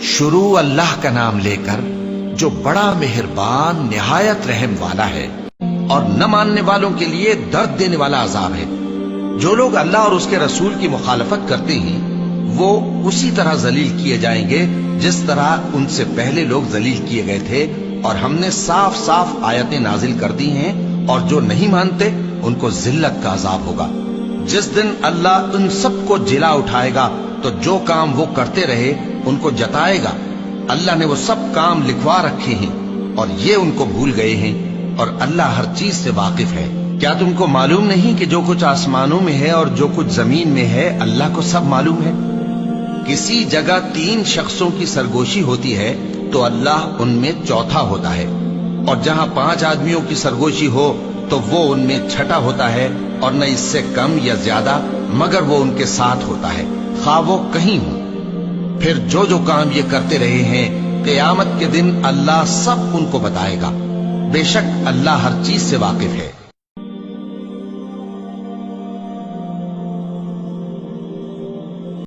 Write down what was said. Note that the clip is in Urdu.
شروع اللہ کا نام لے کر جو بڑا مہربان نہایت رحم والا ہے، اور نہ ماننے والوں کے لیے درد دینے والا عذاب ہے۔ جو لوگ اللہ اور اس کے رسول کی مخالفت کرتے ہیں وہ اسی طرح ذلیل کیے جائیں گے جس طرح ان سے پہلے لوگ ذلیل کیے گئے تھے، اور ہم نے صاف صاف آیتیں نازل کر دی ہیں، اور جو نہیں مانتے ان کو ذلت کا عذاب ہوگا۔ جس دن اللہ ان سب کو جلا اٹھائے گا تو جو کام وہ کرتے رہے ان کو جتائے گا۔ اللہ نے وہ سب کام لکھوا رکھے ہیں اور یہ ان کو بھول گئے ہیں، اور اللہ ہر چیز سے واقف ہے۔ کیا تم کو معلوم نہیں کہ جو کچھ آسمانوں میں ہے اور جو کچھ زمین میں ہے اللہ کو سب معلوم ہے؟ کسی جگہ 3 شخصوں کی سرگوشی ہوتی ہے تو اللہ ان میں چوتھا ہوتا ہے، اور جہاں 5 آدمیوں کی سرگوشی ہو تو وہ ان میں چھٹا ہوتا ہے، اور نہ اس سے کم یا زیادہ، مگر وہ ان کے ساتھ ہوتا ہے خواہ وہ کہیں ہوں۔ پھر جو کام یہ کرتے رہے ہیں قیامت کے دن اللہ سب ان کو بتائے گا۔ بے شک اللہ ہر چیز سے واقف ہے۔